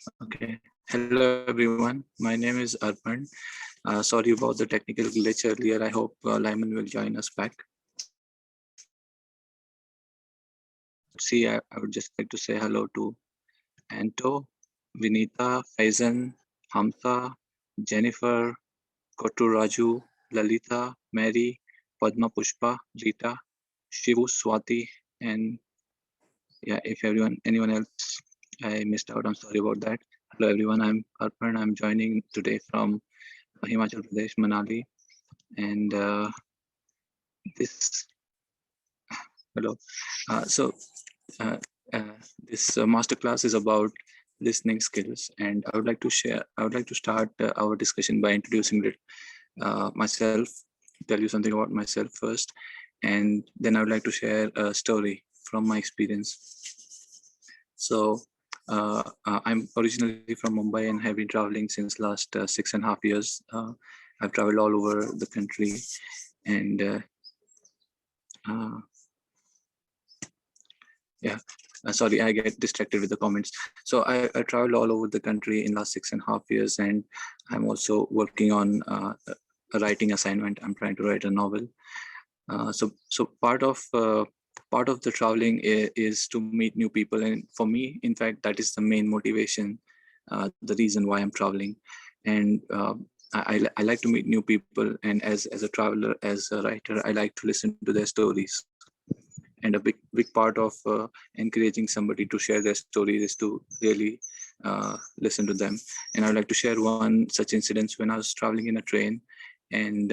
Okay. Hello, everyone. My name is Arpan. Sorry about the technical glitch earlier. I hope Lyman will join us back. I would just like to say hello to Anto, Vinita, Faizan, Hamza, Jennifer, Kotu Raju, Lalita, Mary, Padma Pushpa, Rita, Shivu, Swati, and yeah, if anyone else I missed out, I'm sorry about that. Hello, everyone. I'm Arpan. I'm joining today from Himachal Pradesh, Manali, and this hello. Uh, so uh, uh, this masterclass is about listening skills, and I would like to share. I would like to start our discussion by introducing myself, tell you something about myself first, and then I would like to share a story from my experience. So. I'm originally from Mumbai and have been traveling since last 6.5 years. I've traveled all over the country, and uh, yeah, sorry, I get distracted with the comments. So I traveled all over the country in last 6.5 years, and I'm also working on a writing assignment. I'm trying to write a novel. So part of the traveling is to meet new people, and for me, in fact, that is the main motivation, the reason why I'm traveling. And I like to meet new people, and as a traveler, as a writer, I like to listen to their stories. And a big part of encouraging somebody to share their stories is to really listen to them. And I'd like to share one such incident when I was traveling in a train, and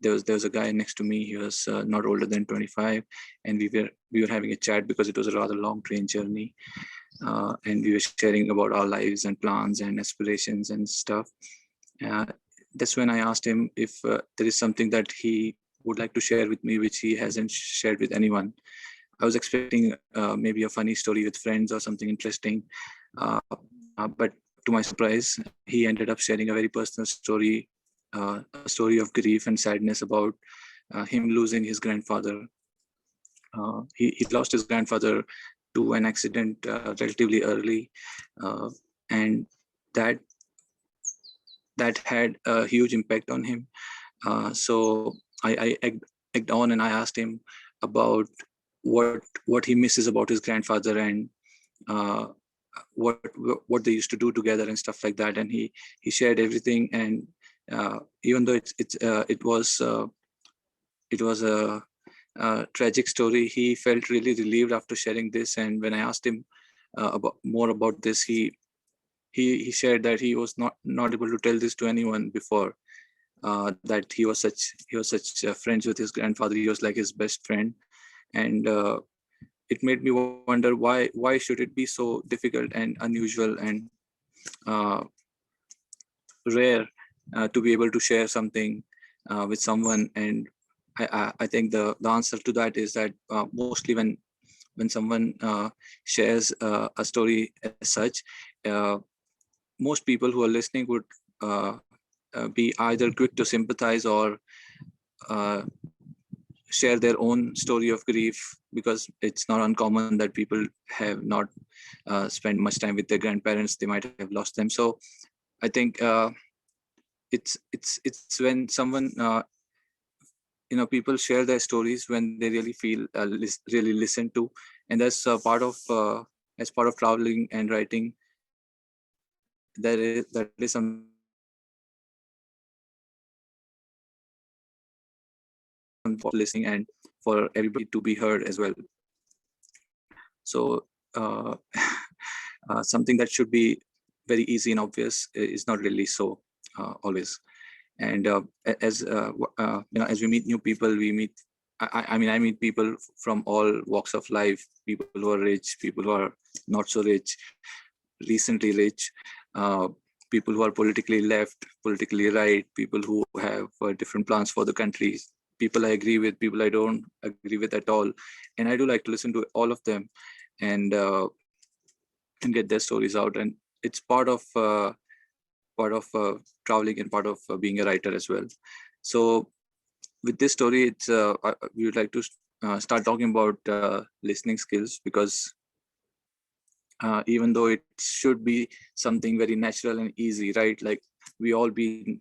there was a guy next to me. He was not older than 25, and we were having a chat because it was a rather long train journey, and we were sharing about our lives and plans and aspirations and stuff. uh, that's when I asked him if there is something that he would like to share with me which he hasn't shared with anyone. I was expecting maybe a funny story with friends or something interesting, uh, but to my surprise, he ended up sharing a very personal story, a story of grief and sadness about him losing his grandfather. He lost his grandfather to an accident relatively early, uh, and that that had a huge impact on him. So I egged on and I asked him about what he misses about his grandfather, and uh, what what they used to do together and stuff like that. And he shared everything. And even though it was a tragic story, he felt really relieved after sharing this. And when I asked him about more about this, he shared that he was not able to tell this to anyone before, that he was such friends with his grandfather. He was like his best friend. And it made me wonder why should it be so difficult and unusual and uh, rare to be able to share something with someone. And I think the answer to that is that mostly when someone shares a story as such, uh, most people who are listening would uh, be either quick to sympathize or uh, share their own story of grief, because it's not uncommon that people have not spent much time with their grandparents. They might have lost them. So I think it's when someone people share their stories when they really feel really listened to. And that's part of as part of traveling and writing, that is something that I like to do, listening and for everybody to be heard as well. So something that should be very easy and obvious is not really so always. And as we meet new people, we meet I meet people from all walks of life, people who are rich, people who are not so rich, recently rich, uh, people who are politically left, politically right, people who have different plans for the country, people I agree with, people I don't agree with at all. And I do like to listen to all of them, and get their stories out. And it's part of traveling and part of being a writer as well. So with this story, we would like to start talking about listening skills, because even though it should be something very natural and easy, right? Like we all been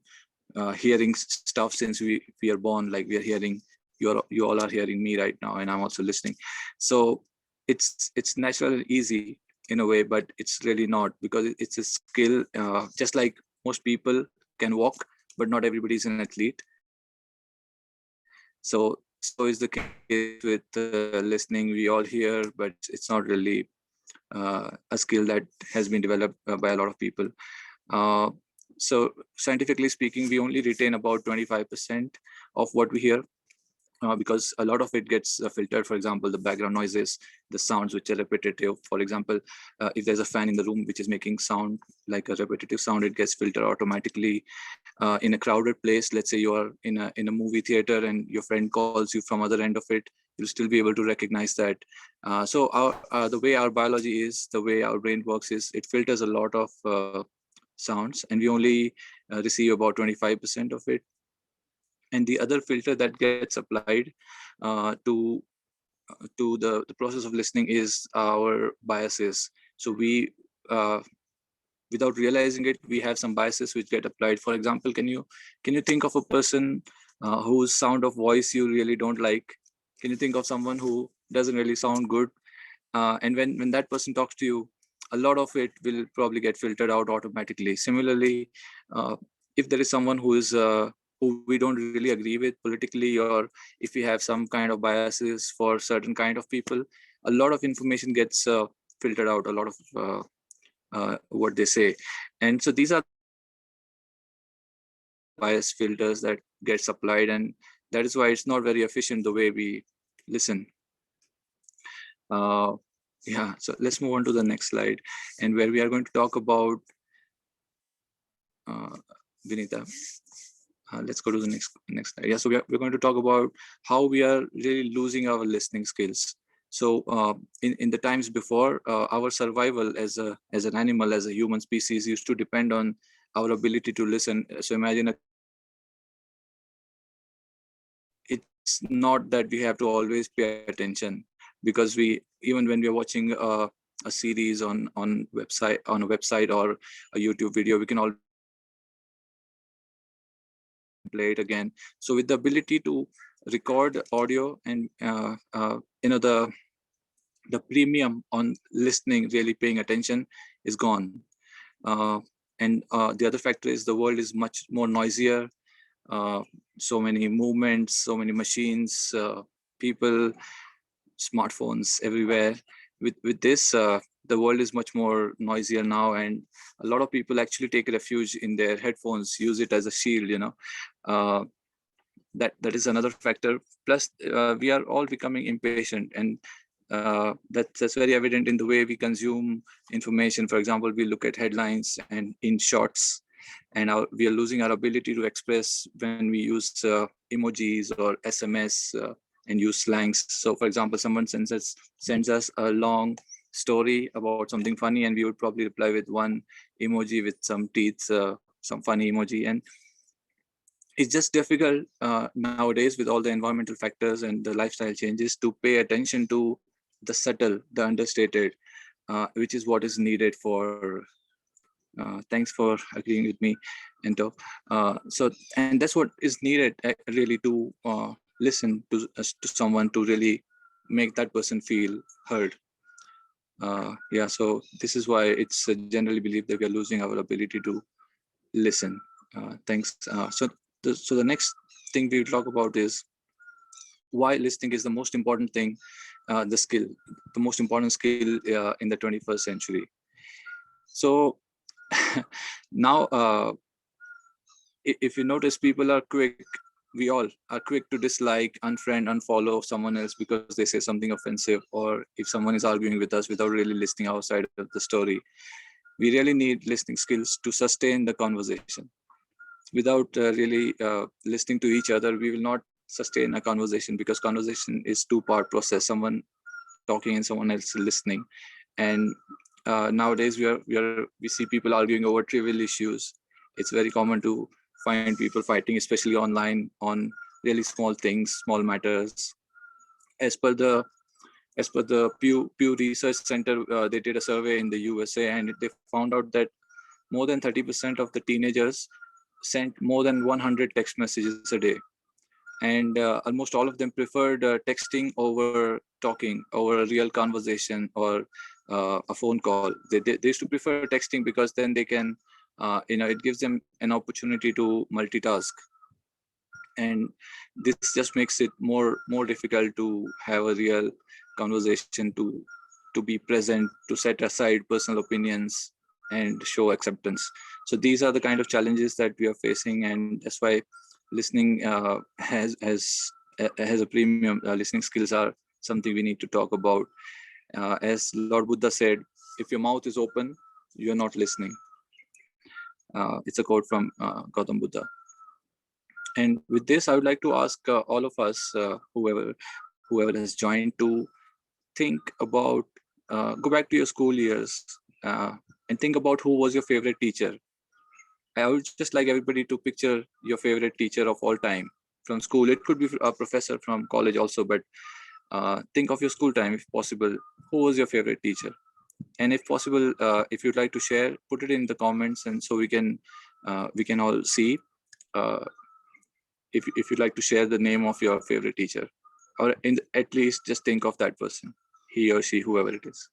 hearing stuff since we are born. Like we are hearing, you all are hearing me right now, and I'm also listening. So it's natural and easy in a way, but it's really not, because it's a skill. Just like most people can walk, but not everybody is an athlete. So is the case with listening. We all hear, but it's not really a skill that has been developed by a lot of people. Uh, so scientifically speaking, we only retain about 25% of what we hear, because a lot of it gets filtered. For example, the background noises, the sounds which are repetitive. For example, if there's a fan in the room which is making sound like a repetitive sound, it gets filtered automatically. In a crowded place, let's say you are in a movie theater and your friend calls you from other end of it, you'll still be able to recognize that. So the way our biology is, the way our brain works is, it filters a lot of sounds, and we only receive about 25% of it. And the other filter that gets applied to the process of listening is our biases. So we without realizing it, we have some biases which get applied. For example, can you think of a person whose sound of voice you really don't like? Can you think of someone who doesn't really sound good? And when that person talks to you, a lot of it will probably get filtered out automatically. Similarly, if there is someone who we don't really agree with politically, or if we have some kind of biases for certain kind of people, a lot of information gets filtered out, a lot of what they say. And so these are the bias filters that gets applied, and that is why it's not very efficient the way we listen. Yeah, so let's move on to the next slide, and where we are going to talk about Vinita. Let's go to the next slide. Yeah, so we're going to talk about how we are really losing our listening skills. So in the times before, our survival as an animal, as a human species, used to depend on our ability to listen. So imagine it's not that we have to always pay attention, because we, even when we're watching a series on a website or a YouTube video, we can always play it again. So with the ability to record audio, and the premium on listening, really paying attention, is gone. And the other factor is the world is much more noisier. So many movements, so many machines, people, smartphones everywhere. With this, the world is much more noisier now, and a lot of people actually take refuge in their headphones, use it as a shield. Uh, that is another factor. Plus, we are all becoming impatient, and that's very evident in the way we consume information. For example, we look at headlines and in shorts, and we are losing our ability to express when we use emojis or SMS, and use slangs. So for example, someone sends us a long story about something funny, and we would probably reply with one emoji with some teeth, some funny emoji. And it's just difficult nowadays, with all the environmental factors and the lifestyle changes, to pay attention to the subtle, the understated, which is what is needed for. Thanks for agreeing with me, Ento. And that's what is needed, really, to listen to someone, to really make that person feel heard. Yeah, so this is why it's generally believed that we are losing our ability to listen. Thanks. So the next thing we will talk about is why listening is the most important thing, the most important skill in the 21st century. So now, if you notice, people are quick. We all are quick to dislike, unfriend, unfollow someone else because they say something offensive, or if someone is arguing with us without really listening our side of the story. We really need listening skills to sustain the conversation. Without really listening to each other, we will not sustain a conversation, because conversation is two-part process: someone talking and someone else listening. And nowadays we see people arguing over trivial issues. It's very common to find people fighting, especially online, on really small things, small matters. As per the As per the Pew Research Center, they did a survey in the USA, and they found out that more than 30% of the teenagers sent more than 100 text messages a day. And almost all of them preferred texting over talking, over a real conversation or a phone call. They used to prefer texting because then they can, it gives them an opportunity to multitask. And this just makes it more difficult to have a real conversation, to be present, to set aside personal opinions and show acceptance. So these are the kind of challenges that we are facing, and that's why listening has a premium. Listening skills are something we need to talk about. As Lord Buddha said, if your mouth is open, you're not listening. It's a quote from Gautam Buddha. And with this, I would like to ask all of us, whoever has joined, to think about, go back to your school years, and think about who was your favorite teacher. I would just like everybody to picture your favorite teacher of all time from school. It could be a professor from college also, but think of your school time if possible. Who was your favorite teacher? And if possible, if you'd like to share, put it in the comments, and so we can all see. Uh, if you'd like to share the name of your favorite teacher, or at least just think of that person, he or she, whoever it is.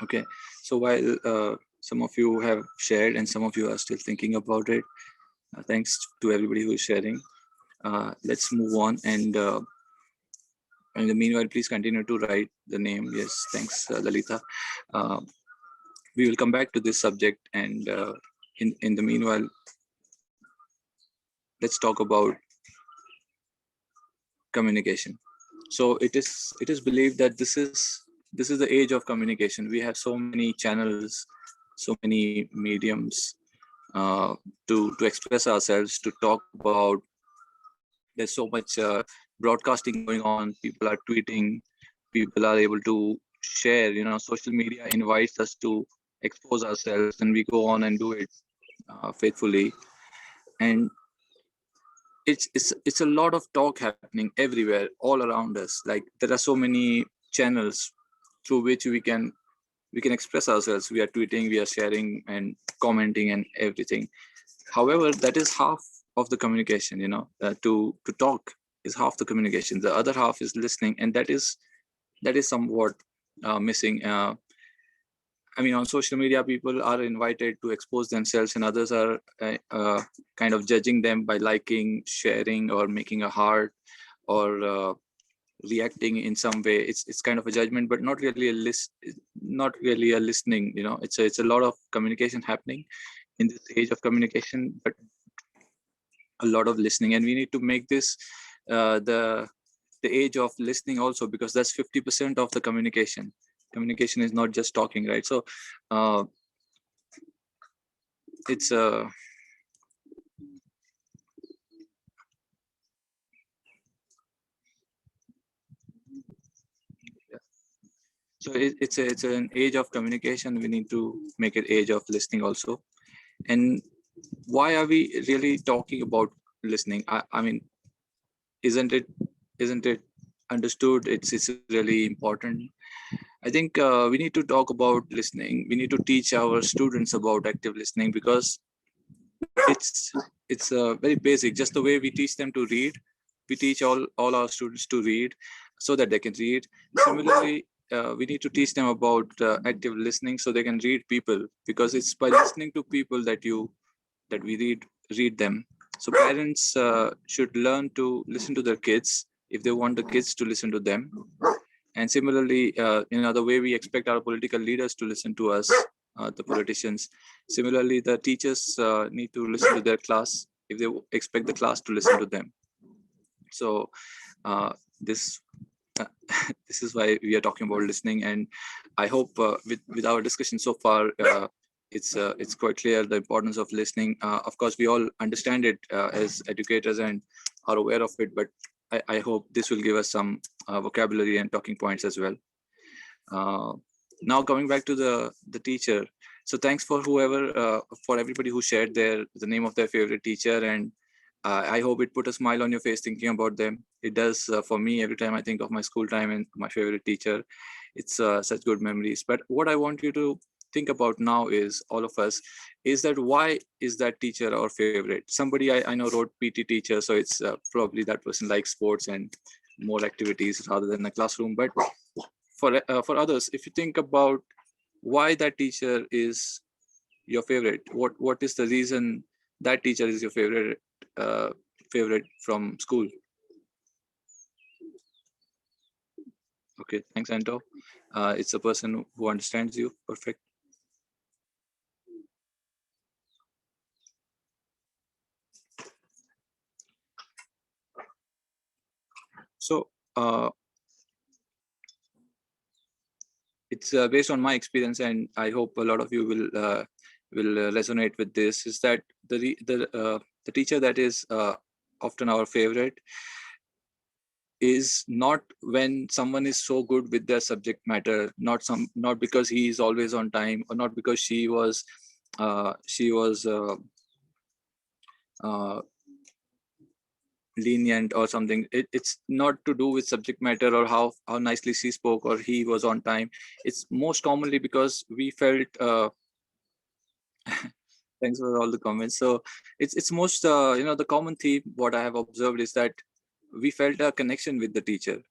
Okay, so while some of you have shared and some of you are still thinking about it, thanks to everybody who is sharing. Let's move on, and in the meanwhile, please continue to write the name. Yes, thanks, Lalita. Uh, we will come back to this subject, and in the meanwhile, let's talk about communication. So it is believed that this is the age of communication. We have so many channels, so many mediums to express ourselves, to talk about. There's so much broadcasting going on. People are tweeting. People are able to share. Social media invites us to expose ourselves, and we go on and do it faithfully. And it's a lot of talk happening everywhere, all around us. Like, there are so many channels through which we can express ourselves. We are tweeting, we are sharing and commenting and everything. However, that is half of the communication. To talk is half the communication. The other half is listening, and that is somewhat missing. On social media, people are invited to expose themselves, and others are kind of judging them by liking, sharing, or making a heart, or reacting in some way. It's kind of a judgment, but not really not really a listening. It's a lot of communication happening in this age of communication, but a lot of listening, and we need to make this the age of listening also, because that's 50% of the communication. Communication is not just talking, right? So it's so it's an age of communication. We need to make it age of listening also. And why are we really talking about listening? I mean, isn't it understood? It's really important. I think we need to talk about listening. We need to teach our students about active listening, because it's very basic. Just the way we teach them to read, we teach all our students to read so that they can read. Similarly, we need to teach them about active listening so they can read people, because it's by listening to people that we read them. So parents should learn to listen to their kids if they want the kids to listen to them. And similarly, the way we expect our political leaders to listen to us, the politicians. Similarly, the teachers need to listen to their class if they expect the class to listen to them. So this uh, this is why we are talking about listening. And I hope with our discussion so far, it's quite clear the importance of listening. Of course, we all understand it as educators and are aware of it, but I hope this will give us some vocabulary and talking points as well. Uh, Now coming back to the teacher. So thanks for whoever for everybody who shared the name of their favorite teacher, and I hope it put a smile on your face thinking about them. It does for me every time I think of my school time and my favorite teacher. It's such good memories. But what I want you to think about now is all of us is that why is that teacher our favorite? Somebody I know wrote PT teacher, so it's probably that person likes sports and more activities rather than a classroom. But for others, if you think about why that teacher is your favorite, what is the reason that teacher is your uh, favorite from school? Okay, thanks, Anto. It's a person who understands you. Perfect. So it's based on my experience, and I hope a lot of you will resonate with this. Is that the teacher that is often our favorite is not when someone is so good with their subject matter, not because he is always on time, or not because she was uh, lenient or something. It's not to do with subject matter or how nicely she spoke or he was on time. It's most commonly because we felt thanks for all the comments. So it's most the common theme what I have observed is that we felt a connection with the teacher,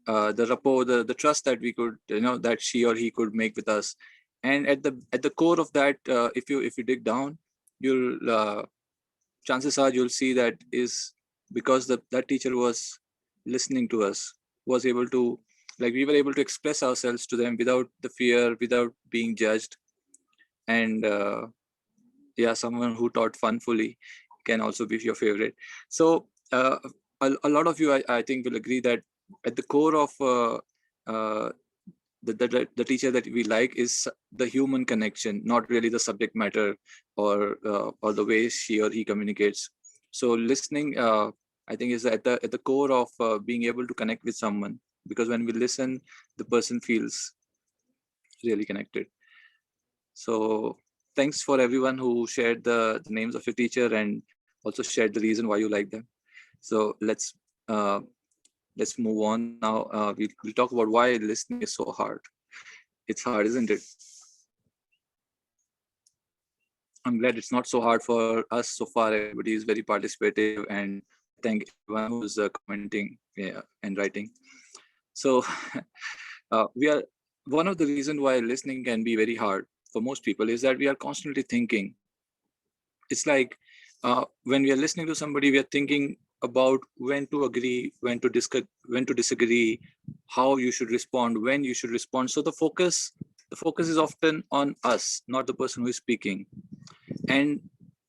the rapport, the trust that we could, that she or he could make with us. And at the core of that, if you dig down, you'll chances are you'll see that is because that teacher was listening to us, was able to, like, we were able to express ourselves to them without the fear, without being judged. And yeah, someone who taught funfully can also be your favorite. So a lot of you, I think, will agree that at the core of uh, the teacher that we like is the human connection, not really the subject matter or the way she or he communicates. So listening, I think, is at the core of being able to connect with someone, because when we listen, the person feels really connected. So thanks for everyone who shared the names of your teacher and also shared the reason why you like them. So uh, let's move on now. We'll talk about why listening is so hard. It's hard, isn't it? I'm glad it's not so hard for us so far. Everybody is very participative, and I thank everyone who's commenting, yeah, and writing. So, we are one of the reasons why listening can be very hard for most people is that we are constantly thinking. It's like when we are listening to somebody, we are thinking about when to agree, when to disagree, how you should respond, when you should respond. So the focus is often on us, not the person who is speaking. And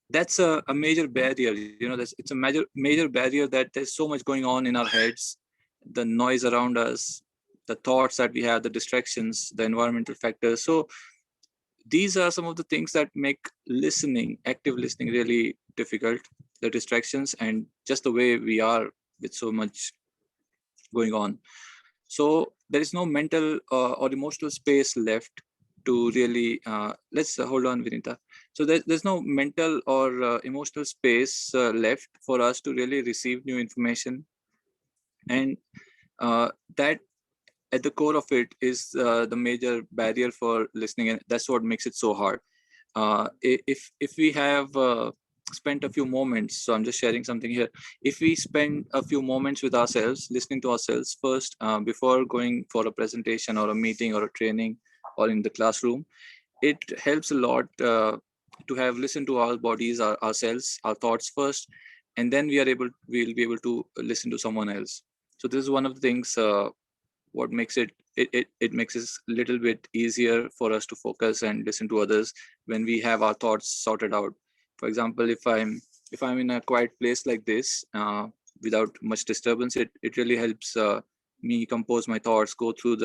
that's a major barrier, it's a major barrier, that there's so much going on in our heads, the noise around us, the thoughts that we have, the distractions, the environmental factors. So these are some of the things that make active listening, really difficult. The distractions and just the way we are with so much going on. So there is no mental or emotional space left to really let's hold on, Vinita. So there's no mental or emotional space left for us to really receive new information. And that at the core of it is the major barrier for listening, and that's what makes it so hard. If we have spent a few moments, so I'm just sharing something here. If we spend a few moments with ourselves, listening to ourselves first, before going for a presentation or a meeting or a training or in the classroom, it helps a lot to have listened to our bodies, ourselves, our thoughts first, and then we'll be able to listen to someone else. So this is one of the things what makes it makes it a little bit easier for us to focus and listen to others when we have our thoughts sorted out. For example, if I'm in a quiet place like this, without much disturbance, it really helps me compose my thoughts, go through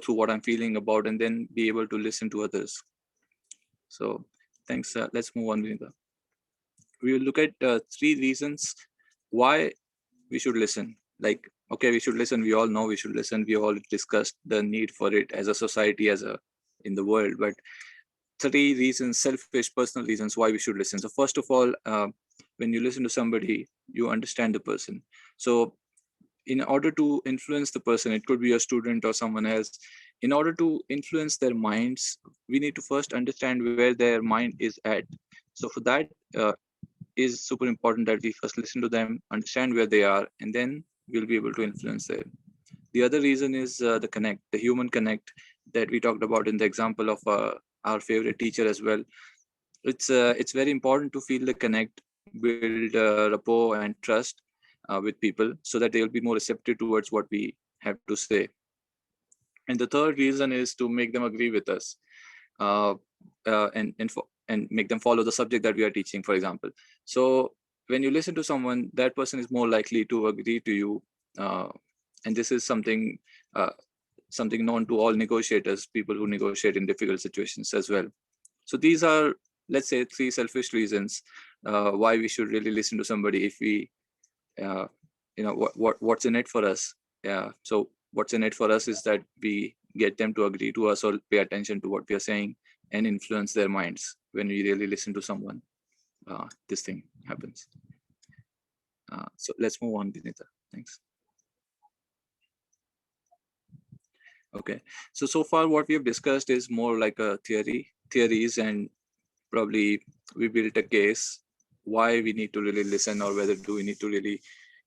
what I'm feeling about, and then be able to listen to others. So thanks. Let's move on, Vinita. We will look at 3 reasons why we should listen. Like, okay, we should listen. We all know we should listen. We all discussed the need for it as a society, in the world. But 3 reasons, selfish, personal reasons why we should listen. So first of all, when you listen to somebody, you understand the person. So in order to influence the person, it could be a student or someone else. In order to influence their minds, we need to first understand where their mind is at. So for that, is super important that we first listen to them, understand where they are, and then we'll be able to influence them. The other reason is the connect, the human connect that we talked about in the example of our favorite teacher as well. It's very important to feel the connect, build rapport and trust with people, so that they will be more receptive towards what we have to say. And the third reason is to make them agree with us, uh, and make them follow the subject that we are teaching, for example. So when you listen to someone, that person is more likely to agree to you, uh, and this is uh, something known to all negotiators, people who negotiate in difficult situations as well. So these are, let's say, 3 selfish reasons why we should really listen to somebody. If we uh, what's in it for us. Yeah, so what's in it for us is that we get them to agree to us or pay attention to what we are saying and influence their minds. When we really listen to someone, this thing happens. So let's move on, Vinita. Thanks. Okay, so far what we have discussed is more like a theories, and probably we built a case why we need to really listen, or whether do we need to really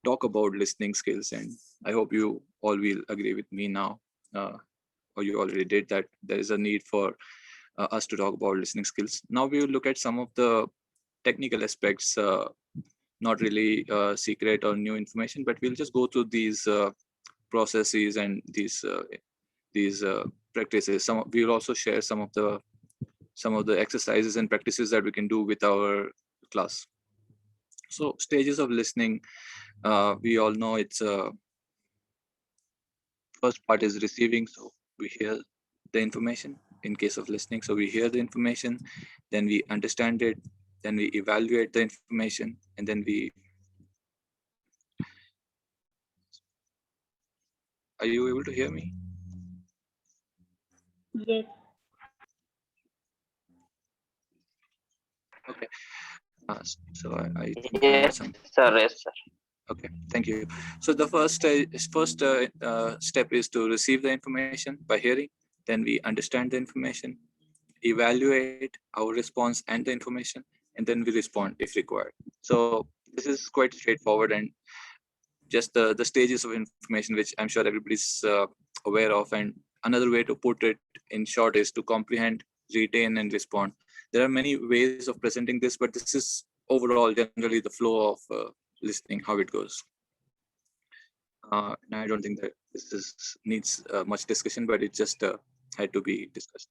talk about listening skills. And I hope you all will agree with me now, or you already did, that there is a need for us to talk about listening skills. Now we will look at some of the technical aspects, not really secret or new information, but we'll just go through these processes and these practices. We will also share some of the exercises and practices that we can do with our class. So stages of listening, we all know it's first part is receiving. So we hear the information in case of listening. So we hear the information, then we understand it, then we evaluate the information, and then are you able to hear me? Yes. Okay. So I think I had Yes, some. sir. Yes, sir. Okay, thank you. So the first step is to receive the information by hearing. Then we understand the information, evaluate our response and the information, and then we respond if required. So this is quite straightforward, and just the stages of information, which I'm sure everybody's aware of. And another way to put it in short is to comprehend, retain, and respond. There are many ways of presenting this, but this is overall generally the flow of listening, how it goes. And I don't think that needs much discussion, but it just had to be discussed.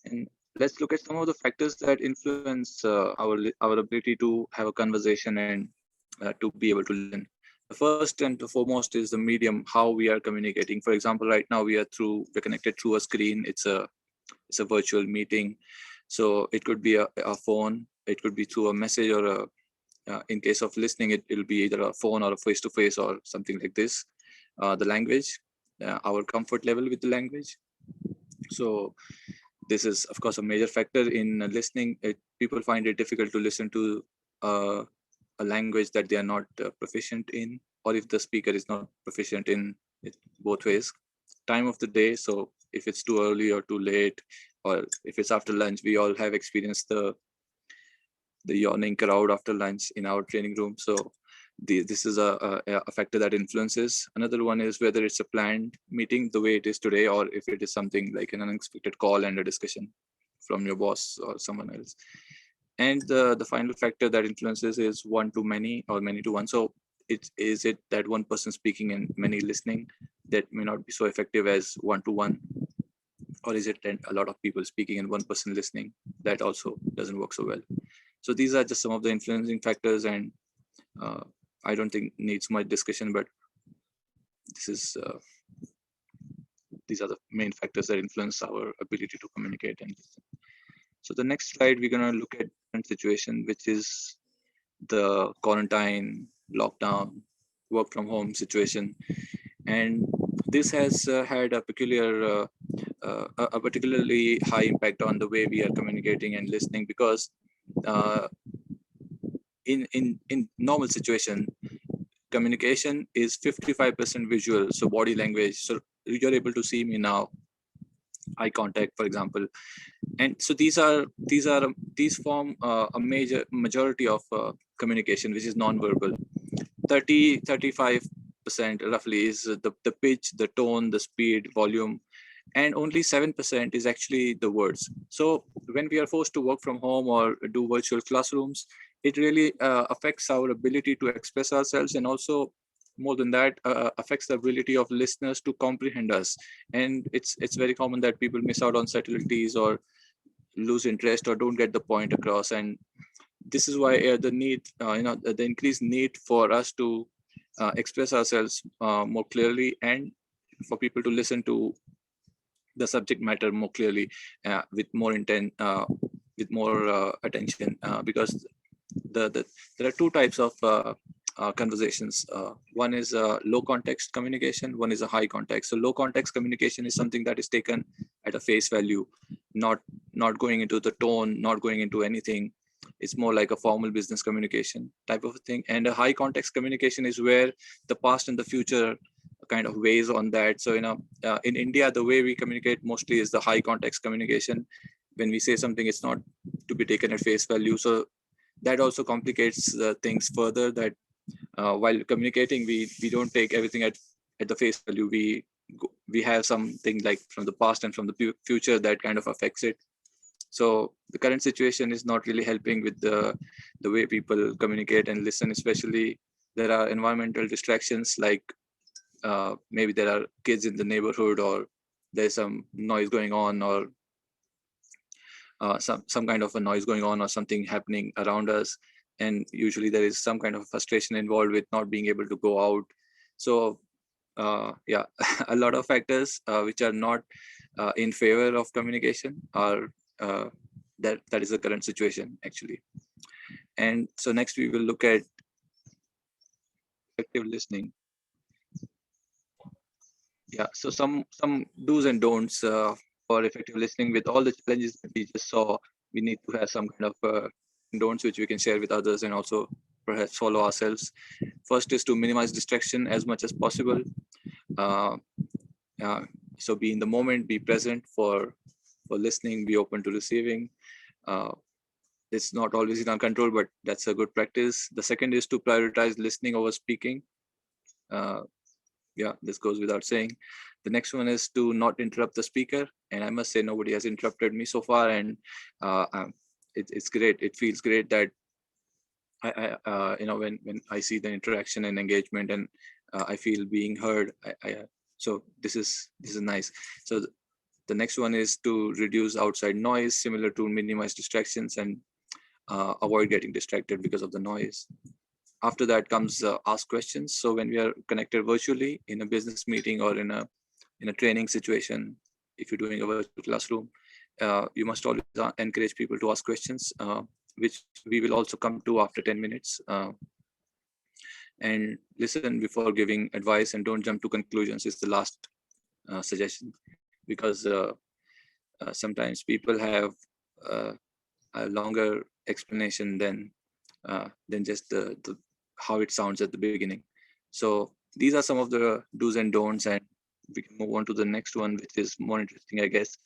And let's look at some of the factors that influence our ability to have a conversation and to be able to listen. The first and the foremost is the medium, how we are communicating. For example, right now we're connected through a screen. It's a virtual meeting, so it could be a phone, it could be through a message, or in case of listening, it'll be either a phone or a face-to-face or something like this. The language, our comfort level with the language. So this is, of course, a major factor in listening. People find it difficult to listen to a language that they are not proficient in, or if the speaker is not proficient in it, both ways. Time of the day, so if it's too early or too late, or if it's after lunch, we all have experienced the yawning crowd after lunch in our training room. So this is a factor that influences. Another one is whether it's a planned meeting the way it is today, or if it is something like an unexpected call and a discussion from your boss or someone else. And the final factor that influences is one to many or many to one. So is it that one person speaking and many listening that may not be so effective as one to one, or is it a lot of people speaking and one person listening? That also doesn't work so well. So these are just some of the influencing factors, and I don't think needs much discussion, but this is these are the main factors that influence our ability to communicate and listen. So the next slide, we're going to look at current situation, which is the quarantine, lockdown, work from home situation. And this has had a a particularly high impact on the way we are communicating and listening, because uh, in normal situation, communication is 55% visual, so body language. So you're able to see me now, eye contact, for example. And so these form a majority of communication, which is non-verbal. 35% roughly is the pitch, the tone, the speed, volume, and only 7% is actually the words. So when we are forced to work from home or do virtual classrooms, it really affects our ability to express ourselves, and also more than that, affects the ability of listeners to comprehend us. And it's very common that people miss out on subtleties or lose interest or don't get the point across. And this is why the need, the increased need for us to express ourselves more clearly, and for people to listen to the subject matter more clearly, with more intent, with more attention, because there are two types of conversations. One is low context communication, one is a high context. So low context communication is something that is taken at a face value, not going into the tone, not going into anything. It's more like a formal business communication type of thing. And a high context communication is where the past and the future kind of weighs on that. So in India, the way we communicate mostly is the high context communication. When we say something, it's not to be taken at face value. So that also complicates things further, that while communicating, we don't take everything at the face value. We have something like from the past and from the future that kind of affects it. So the current situation is not really helping with the way people communicate and listen. Especially there are environmental distractions, like maybe there are kids in the neighborhood, or there's some noise going on, or some kind of a noise going on, or something happening around us. And usually there is some kind of frustration involved with not being able to go out. So yeah, a lot of factors which are not in favor of communication are that is the current situation, actually. And so next we will look at effective listening. Yeah, so some do's and don'ts for effective listening. With all the challenges that we just saw, we need to have some kind of don'ts which we can share with others, and also perhaps follow ourselves. First is to minimize distraction as much as possible. Uh, uh, so be in the moment, be present for listening, be open to receiving. Uh, it's not always in our control, but that's a good practice. The second is to prioritize listening over speaking. Uh, yeah, this goes without saying. The next one is to not interrupt the speaker, and I must say nobody has interrupted me so far, and it's great. It feels great that when I see the interaction and engagement, and I feel being heard. So this is nice. So the next one is to reduce outside noise, similar to minimize distractions, and avoid getting distracted because of the noise. After that comes ask questions. So when we are connected virtually in a business meeting or in a training situation, if you're doing a virtual classroom, you must always encourage people to ask questions, which we will also come to after 10 minutes. And listen before giving advice, and don't jump to conclusions is the last suggestion, because sometimes people have a longer explanation than just the how it sounds at the beginning. So these are some of the do's and don'ts, and we can move on to the next one, which is more interesting, I guess.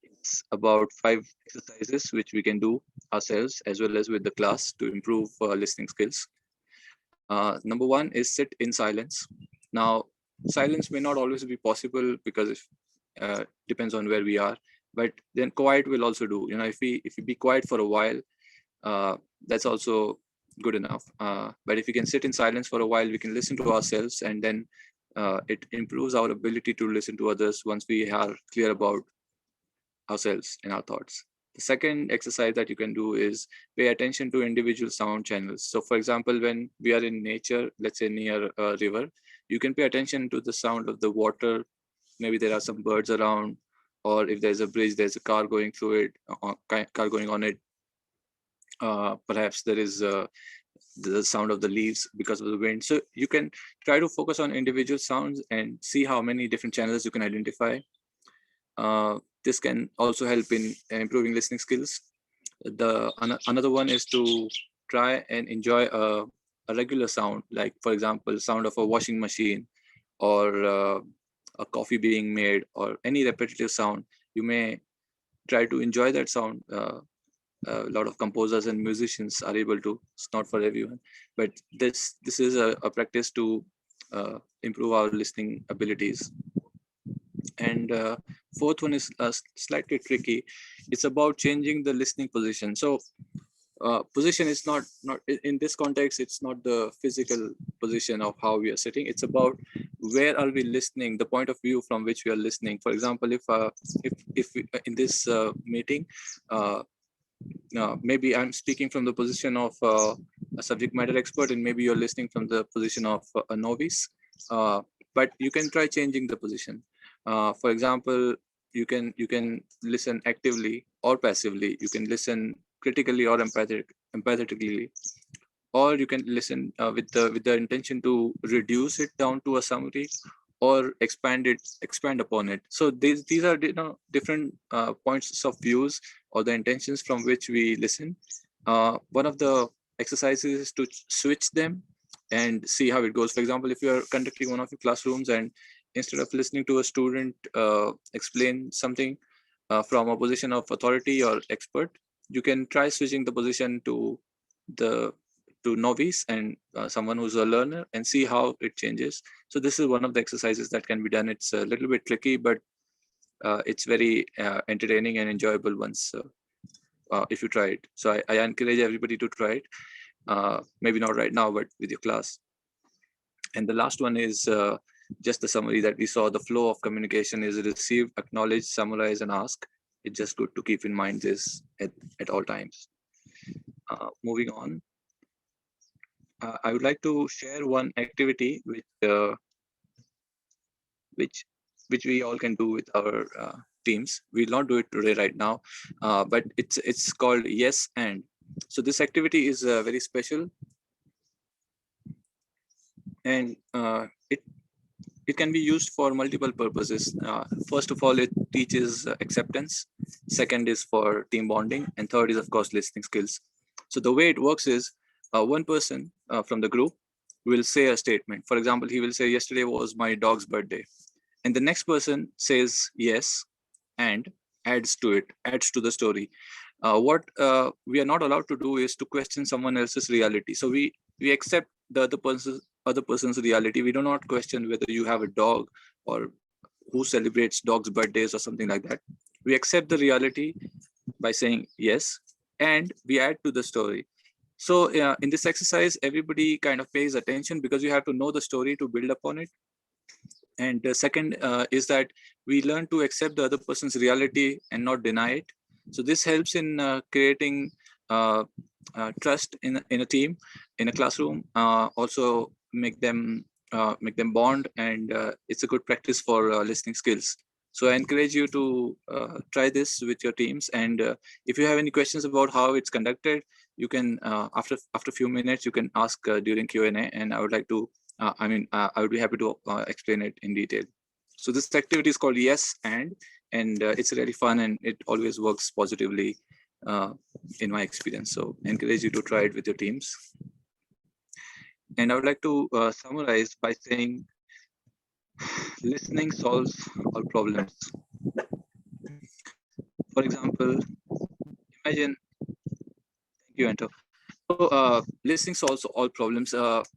It's about 5 exercises which we can do ourselves as well as with the class to improve listening skills. Number one is sit in silence. Now, silence may not always be possible, because if depends on where we are, but then quiet will also do. If we be quiet for a while, that's also good enough. But if we can sit in silence for a while, we can listen to ourselves, and then it improves our ability to listen to others once we are clear about ourselves and our thoughts. The second exercise that you can do is pay attention to individual sound channels. So for example, when we are in nature, let's say near a river, you can pay attention to the sound of the water. Maybe there are some birds around, or if there's a bridge, there's a car going through it, car going on it. Perhaps there is the sound of the leaves because of the wind. So you can try to focus on individual sounds and see how many different channels you can identify. This can also help in improving listening skills. Another one is to try and enjoy a regular sound, like for example, sound of a washing machine, or a coffee being made, or any repetitive sound. You may try to enjoy that sound. A lot of composers and musicians are able to. It's not for everyone, but this is a practice to improve our listening abilities. And fourth one is slightly tricky. It's about changing the listening position. So position is not in this context, it's not the physical position of how we are sitting. It's about where are we listening, the point of view from which we are listening. For example, in this meeting, maybe I'm speaking from the position of a subject matter expert, and maybe you're listening from the position of a novice. But you can try changing the position. For example, you can listen actively or passively. You can listen critically or empathetically, or you can listen with the intention to reduce it down to a summary, or expand upon it. So these are different points of views, or the intentions from which we listen. One of the exercises is to switch them and see how it goes. For example, if you are conducting one of your classrooms, and instead of listening to a student explain something from a position of authority or expert, you can try switching the position the to novice and someone who's a learner, and see how it changes. So this is one of the exercises that can be done. It's a little bit tricky, but it's very entertaining and enjoyable once if you try it. So I encourage everybody to try it. Maybe not right now, but with your class. And the last one is just the summary that we saw. The flow of communication is receive, acknowledge, summarize, and ask. It's just good to keep in mind this at all times. Moving on. I would like to share one activity which which we all can do with our teams. We'll not do it today right now, but it's called Yes and. So this activity is very special, and it can be used for multiple purposes. First of all, it teaches acceptance. Second is for team bonding, and third is of course listening skills. So the way it works is one person from the group will say a statement. For example, he will say, yesterday was my dog's birthday. And the next person says yes and adds to the story. What we are not allowed to do is to question someone else's reality. So we accept the other person's reality. We do not question whether you have a dog, or who celebrates dogs' birthdays, or something like that. We accept the reality by saying yes, and we add to the story. So in this exercise, everybody kind of pays attention, because you have to know the story to build upon it. And the second is that we learn to accept the other person's reality and not deny it. So this helps in creating trust in a team, in a classroom. Also make them bond, and it's a good practice for listening skills. So I encourage you to try this with your teams. And if you have any questions about how it's conducted, you can after a few minutes you can ask during Q&A, and I would like to I would be happy to explain it in detail. So this activity is called Yes and it's really fun, and it always works positively in my experience. So I encourage you to try it with your teams. And I would like to summarize by saying listening solves all problems. For example, imagine, thank you, Anto. So listening solves all problems.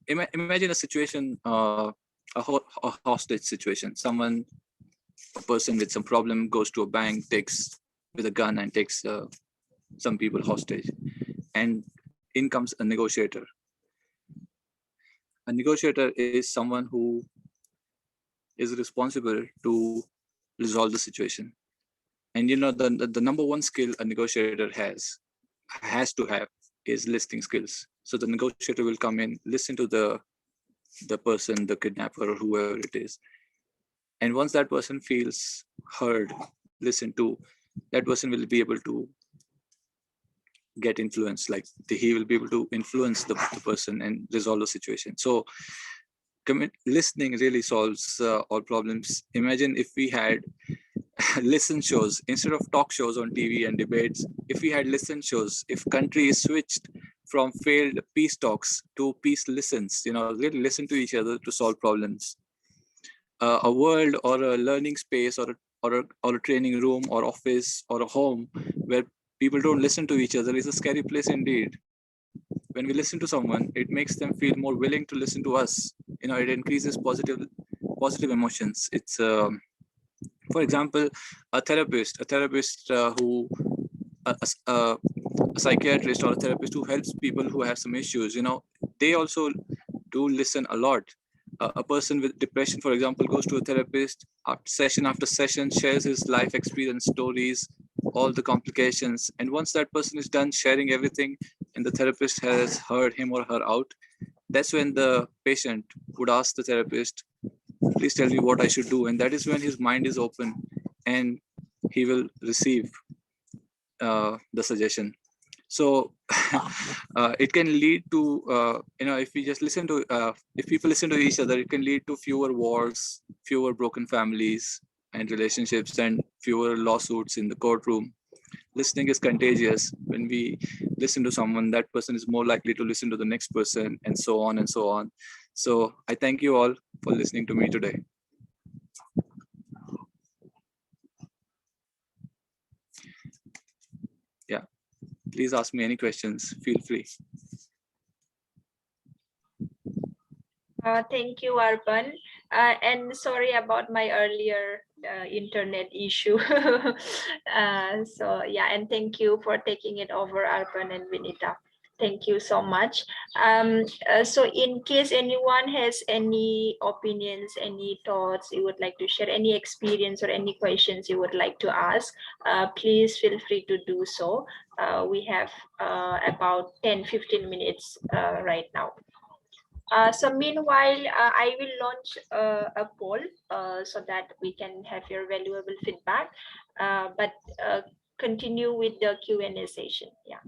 Imagine a situation, a hostage situation. A person with some problem goes to a bank, takes with a gun and takes some people hostage. And in comes a negotiator. A negotiator is someone who is responsible to resolve the situation. And the number one skill a negotiator has to have is listening skills. So the negotiator will come in, listen to the person, the kidnapper, or whoever it is. And once that person feels heard, listened to, that person will be able to get influence. Like he will be able to influence the person and resolve the situation. So listening really solves all problems. Imagine if we had listen shows instead of talk shows on TV and debates. If we had listen shows, if countries switched from failed peace talks to peace listens, really listen to each other to solve problems. A world or a learning space or a training room or office or a home where people don't listen to each other is a scary place indeed. When we listen to someone, it makes them feel more willing to listen to us. It increases positive emotions. It's for example, a therapist who a psychiatrist or a therapist who helps people who have some issues, they also do listen a lot. A person with depression, for example, goes to a therapist after session, shares his life experience, stories, all the complications. And once that person is done sharing everything and the therapist has heard him or her out, that's when the patient would ask the therapist, please tell me what I should do. And that is when his mind is open and he will receive the suggestion. So it can lead to, if we just listen to, if people listen to each other, it can lead to fewer wars, fewer broken families and relationships, and fewer lawsuits in the courtroom. Listening is contagious. When we listen to someone, that person is more likely to listen to the next person, and so on and so on. So I thank you all for listening to me today. Yeah, please ask me any questions. Feel free. Thank you, Arpan. And sorry about my earlier internet issue. So yeah, and thank you for taking it over, Arpan and Vinita. Thank you so much. So in case anyone has any opinions, any thoughts you would like to share, any experience or any questions you would like to ask, please feel free to do so. We have about 10-15 minutes right now. So meanwhile, I will launch a poll so that we can have your valuable feedback, but continue with the Q&A session. Yeah.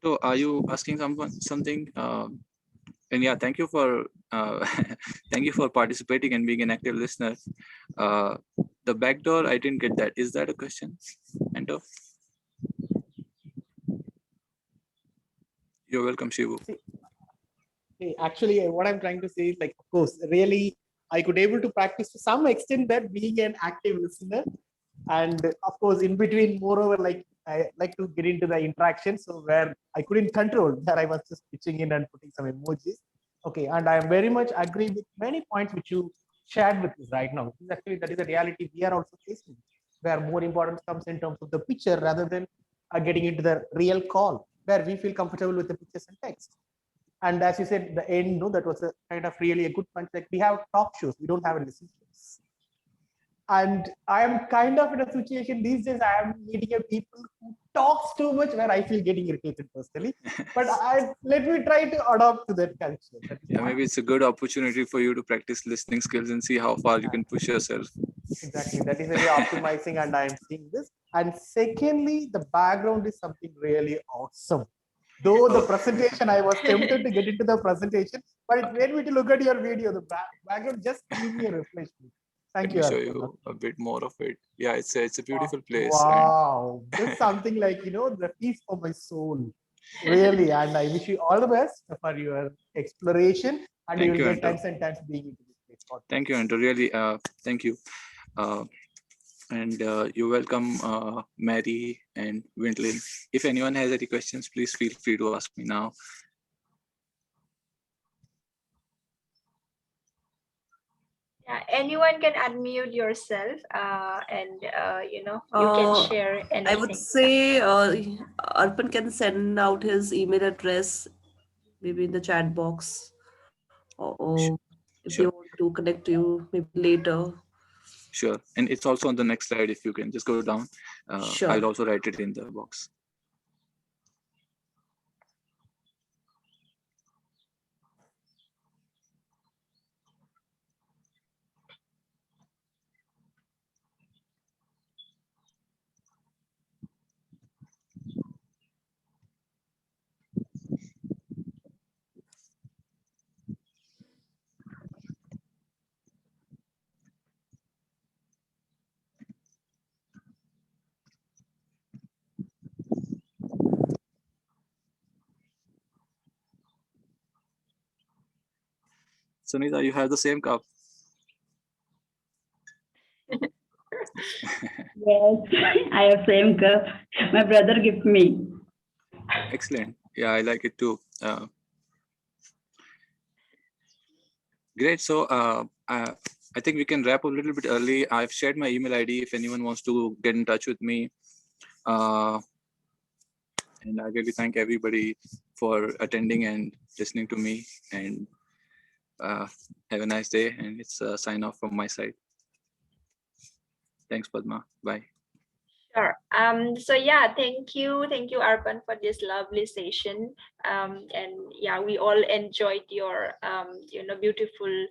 So are you asking something? And yeah, thank you for thank you for participating and being an active listener. The back door, I didn't get that. Is that a question, Anto? You're welcome, Shivu. Actually, what I'm trying to say is, like, of course, really, I could able to practice to some extent that being an active listener, and of course, in between, moreover, like I like to get into the interaction, so where I couldn't control, that I was just pitching in and putting some emojis. Okay, and I am very much agree with many points which you shared with us right now. Actually, that is the reality we are also facing, where more importance comes in terms of the picture rather than getting into the real call, where we feel comfortable with the pictures and text. And as you said, the end, no, that was a kind of really a good point. Like, we have talk shows, we don't have a listen shows. And I am kind of in a situation these days, I am meeting a people who talks too much, where I feel getting irritated personally. But let me try to adopt to that culture. Yeah, maybe it's a good opportunity for you to practice listening skills and see how far you can push yourself. Exactly, that is the way optimizing, and I am seeing this. And secondly, the background is something really awesome. Though the presentation, I was tempted to get into the presentation, but it made me to look at your video. The background, just give me a reflection. Thank you. Let me show you a bit more of it. Yeah, it's a beautiful place. Wow, this is something like, the peace for my soul. Really, and I wish you all the best for your exploration, and you will get tons and tons being into this place. Thank you, Anto. Really, thank you. And you're welcome, Mary and Wintlin. If anyone has any questions, please feel free to ask me now. Anyone can unmute yourself and you can share anything. I would say Arpan can send out his email address maybe in the chat box, or if they Sure. want to connect to you maybe later. Sure. And it's also on the next slide. If you can just go down, Sure. I'll also write it in the box. Sunita, you have the same cup. Yes, I have same cup. My brother gave me. Excellent. Yeah, I like it too. Great. So I think we can wrap up a little bit early. I've shared my email ID if anyone wants to get in touch with me. And I really thank everybody for attending and listening to me. And have a nice day. And it's a sign off from my side. Thanks, Padma. Bye. Sure. So yeah, thank you, Arpan, for this lovely session. And yeah, we all enjoyed your beautiful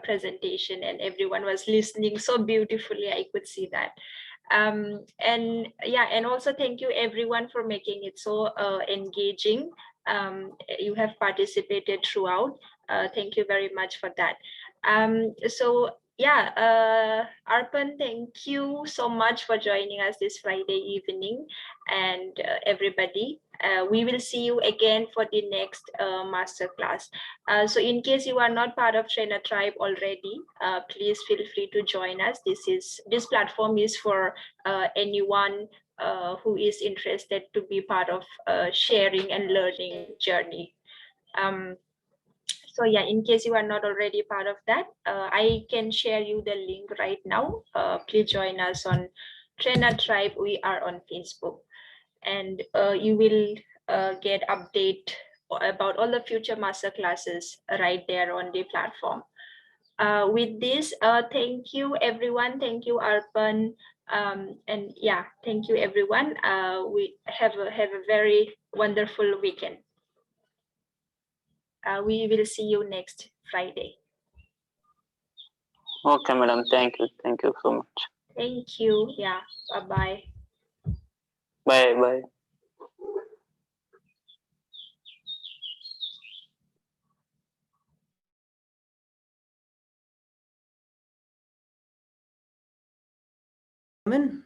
presentation, and everyone was listening so beautifully. I could see that. And yeah, and also thank you everyone for making it so engaging. You have participated throughout. Thank you very much for that. So yeah, Arpan, thank you so much for joining us this Friday evening, and everybody. We will see you again for the next masterclass. So in case you are not part of Trainer Tribe already, please feel free to join us. This platform is for anyone who is interested to be part of sharing and learning journey. So yeah, in case you are not already part of that, I can share you the link right now. Please join us on Trainer Tribe. We are on Facebook, and you will get update about all the future master classes right there on the platform. With this, thank you everyone. Thank you, Arpan. And yeah, thank you everyone. We have a very wonderful weekend. We will see you next Friday. Okay, madam. Thank you. Thank you so much. Thank you. Yeah. Bye-bye. Bye. Bye. Come in.